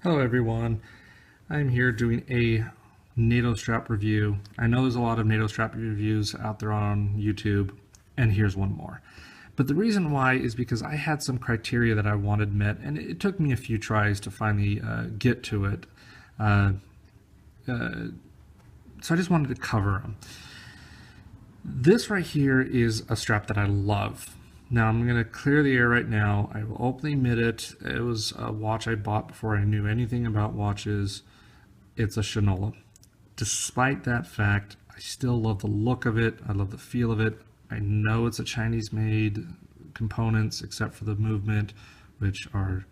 Hello everyone, I'm here doing a NATO strap review. I know there's a lot of NATO strap reviews out there on YouTube, and here's one more. But the reason why is because I had some criteria that I wanted met, and it took me a few tries to finally get to it. So I just wanted to cover them. This right here is a strap that I love. Now I'm going to clear the air right now. I will openly admit it. It was a watch I bought before I knew anything about watches. It's a Shinola. Despite that fact, I still love the look of it. I love the feel of it. I know it's a Chinese-made components, except for the movement, which are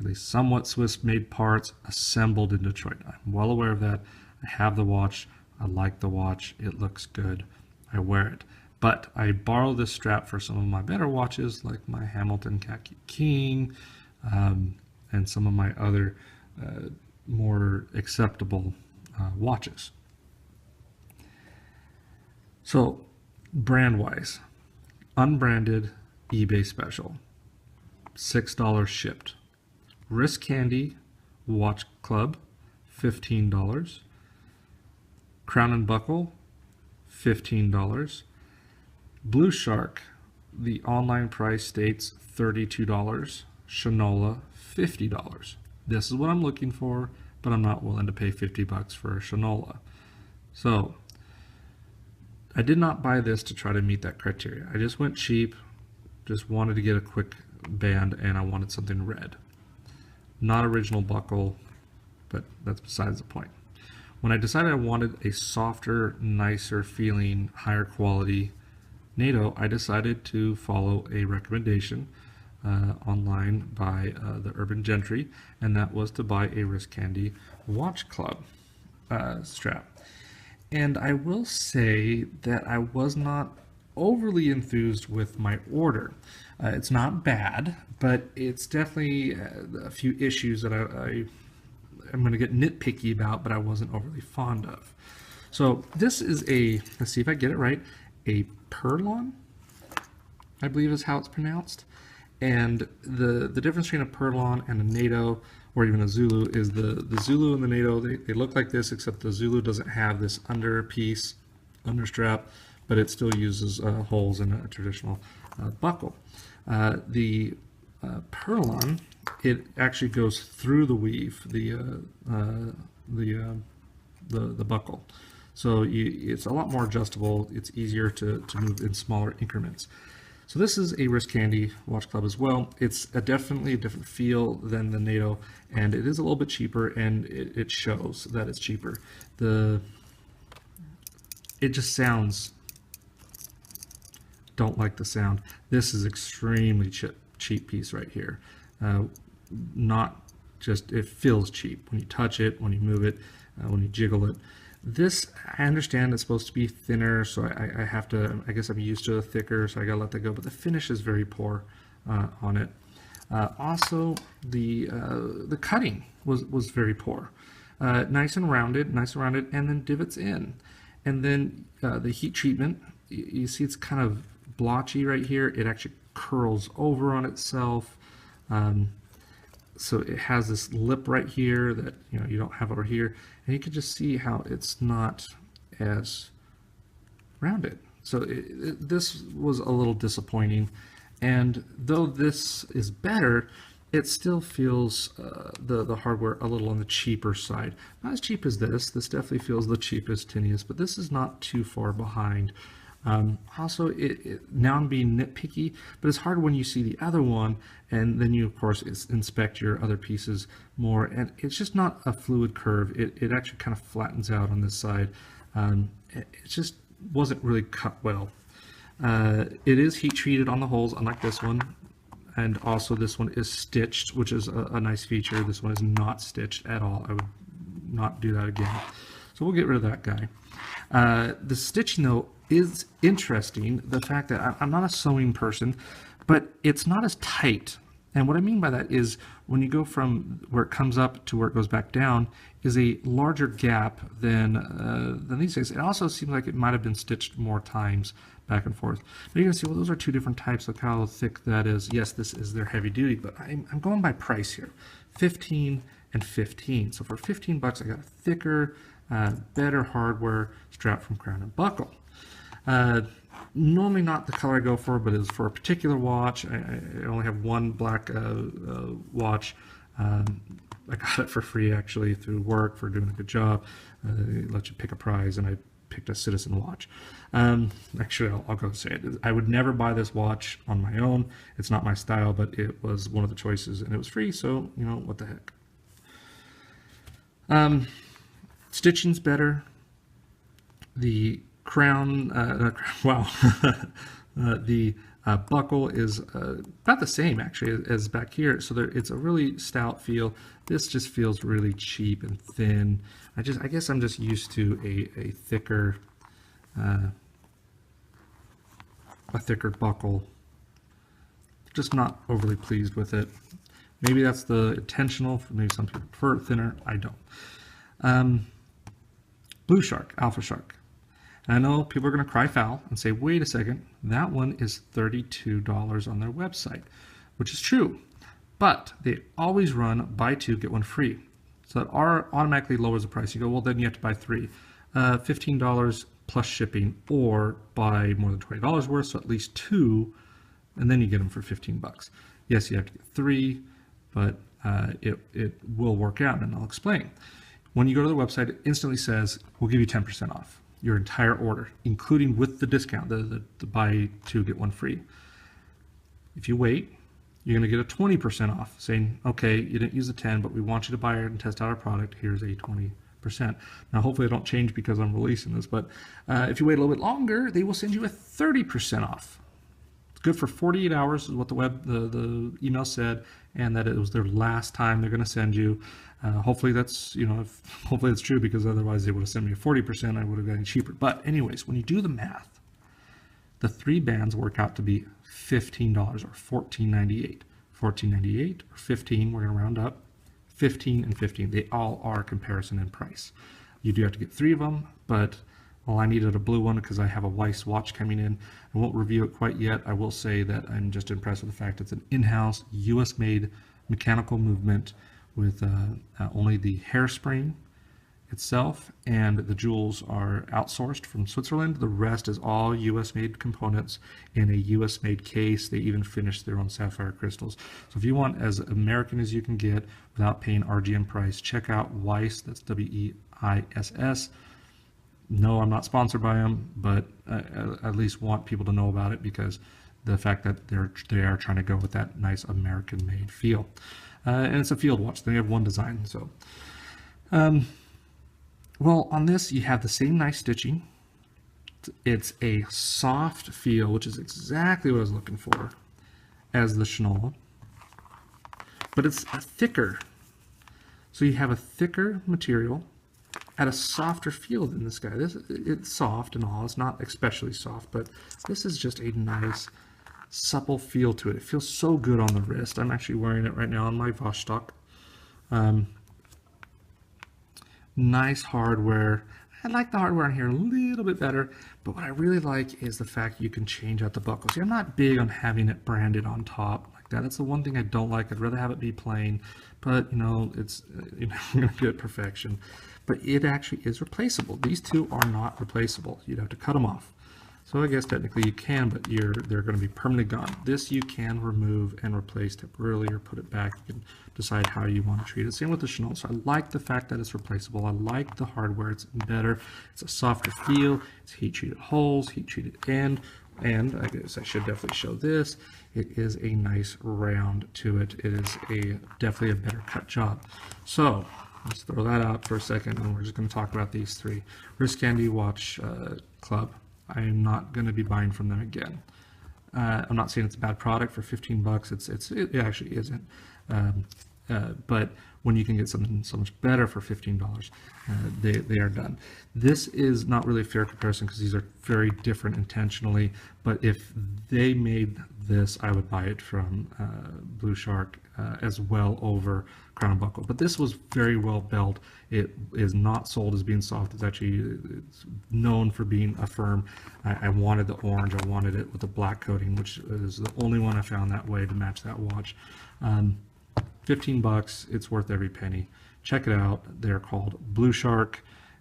at least somewhat Swiss-made parts assembled in Detroit. I'm well aware of that. I have the watch. I like the watch. It looks good. I wear it. But I borrow this strap for some of my better watches, like my Hamilton Khaki King, and some of my other more acceptable watches. So, brand-wise, unbranded eBay special, $6 shipped. Wrist Candy Watch Club, $15. Crown and Buckle, $15. BluShark, the online price states $32. Shinola, $50. This is what I'm looking for, but I'm not willing to pay $50 for a Shinola. So I did not buy this to try to meet that criteria. I just went cheap, just wanted to get a quick band, and I wanted something red. Not original buckle, but that's besides the point. When I decided I wanted a softer, nicer feeling, higher quality NATO, I decided to follow a recommendation online by the Urban Gentry, and that was to buy a Wrist Candy Watch Club strap. And I will say that I was not overly enthused with my order. It's not bad, but it's definitely a few issues that I'm going to get nitpicky about, but I wasn't overly fond of. So this is let's see if I get it right, a Purlon, I believe is how it's pronounced. And the difference between a Purlon and a NATO, or even a Zulu, is the Zulu and the NATO, they look like this, except the Zulu doesn't have this understrap, but it still uses holes in a traditional buckle. The Purlon, it actually goes through the weave, the buckle. So it's a lot more adjustable. It's easier to move in smaller increments. So this is a Wrist Candy Watch Club as well. It's definitely a different feel than the NATO, and it is a little bit cheaper, and it shows that it's cheaper. It just sounds, don't like the sound. This is extremely cheap piece right here. Not just, it feels cheap when you touch it, when you move it, when you jiggle it. This, I understand it's supposed to be thinner, so I have to, I guess I'm used to a thicker, so I gotta let that go, but the finish is very poor on it. Also, the cutting was very poor. Nice and rounded, and then divots in. And then the heat treatment, you see it's kind of blotchy right here. It actually curls over on itself. So it has this lip right here that you don't have over here, and you can just see how it's not as rounded. So this was a little disappointing, and though this is better, it still feels the hardware a little on the cheaper side. Not as cheap as this. This definitely feels the cheapest, tiniest, but this is not too far behind. Also, now I'm being nitpicky, but it's hard when you see the other one, and then you, of course, inspect your other pieces more, and it's just not a fluid curve. It actually kind of flattens out on this side. It just wasn't really cut well. It is heat treated on the holes, unlike this one, and also this one is stitched, which is a nice feature. This one is not stitched at all. I would not do that again. So we'll get rid of that guy. The stitching, though, is interesting. The fact that I'm not a sewing person, but it's not as tight. And what I mean by that is when you go from where it comes up to where it goes back down is a larger gap than these days. It also seems like it might have been stitched more times back and forth. But you're going to see, well, those are two different types. Look how thick that is. Yes, this is their heavy duty, but I'm going by price here. $15 and 15. So for 15 bucks, I got a thicker, better hardware strap from Crown and Buckle. Normally not the color I go for, but it was for a particular watch. I only have one black watch. I got it for free actually through work for doing a good job. It lets you pick a prize, and I picked a Citizen watch. Actually, I'll go say it. I would never buy this watch on my own. It's not my style, but it was one of the choices, and it was free, so, you know, what the heck. Stitching's better. The crown, wow, the buckle is about the same actually as back here. So it's a really stout feel. This just feels really cheap and thin. I guess I'm just used to a thicker buckle. Just not overly pleased with it. Maybe that's the intentional. Maybe some people prefer it thinner. I don't. BluShark, Alpha Shark. And I know people are going to cry foul and say, wait a second, that one is $32 on their website, which is true. But they always run buy two, get one free. So that automatically lowers the price. You go, well, then you have to buy three. $15 plus shipping, or buy more than $20 worth, so at least two, and then you get them for 15 bucks. Yes, you have to get three, but it will work out, and I'll explain. When you go to the website, it instantly says, we'll give you 10% off your entire order, including with the discount, the buy two, get one free. If you wait, you're going to get a 20% off, saying, okay, you didn't use the 10, but we want you to buy it and test out our product. Here's a 20%. Now, hopefully it don't change because I'm releasing this, but if you wait a little bit longer, they will send you a 30% off. It's good for 48 hours is what the email said, and that it was their last time they're going to send you. Hopefully that's, hopefully it's true, because otherwise they would have sent me a 40%. I would have gotten cheaper. But anyways, when you do the math, the three bands work out to be $15 or $14.98. $14.98 or 15, we're going to round up. 15 and 15, they all are comparison in price. You do have to get three of them, but well, I needed a blue one because I have a Weiss watch coming in. I won't review it quite yet. I will say that I'm just impressed with the fact it's an in-house, US-made mechanical movement with only the hairspring itself, and the jewels are outsourced from Switzerland. The rest is all US-made components in a US-made case. They even finished their own sapphire crystals. So if you want as American as you can get without paying RGM price, check out Weiss. That's W-E-I-S-S. No, I'm not sponsored by them, but I at least want people to know about it, because the fact that they are trying to go with that nice American-made feel. And it's a field watch. They have one design. So, well, on this you have the same nice stitching. It's a soft feel, which is exactly what I was looking for, as the Chanel, but it's a thicker. So you have a thicker material at a softer feel than this guy. It's soft and all. It's not especially soft, but this is just a nice supple feel to it. It feels so good on the wrist. I'm actually wearing it right now on my Vostok. Nice hardware. I like the hardware on here a little bit better, but what I really like is the fact you can change out the buckle. See, I'm not big on having it branded on top like that. That's the one thing I don't like. I'd rather have it be plain, but it's I'm gonna get perfection. But it actually is replaceable. These two are not replaceable. You'd have to cut them off. So I guess technically you can, but they're going to be permanently gone. This you can remove and replace temporarily, or put it back. You can decide how you want to treat it. Same with the Chanel. So I like the fact that it's replaceable. I like the hardware. It's better. It's a softer feel. It's heat-treated holes, heat-treated end. And I guess I should definitely show this. It is a nice round to it. It is definitely a better cut job. So let's throw that out for a second, and we're just going to talk about these three. Wrist Candy Watch Club. I am not going to be buying from them again. I'm not saying it's a bad product for 15 bucks. It actually isn't. But when you can get something so much better for $15, they are done. This is not really a fair comparison because these are very different intentionally. But if they made this, I would buy it from BluShark as well over Crown and Buckle. But this was very well built. It is not sold as being soft. It's known for being a firm. I wanted the orange. I wanted it with the black coating, which is the only one I found that way to match that watch. 15 bucks. It's worth every penny. Check it out. They're called BluShark,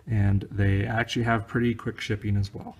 and they actually have pretty quick shipping as well.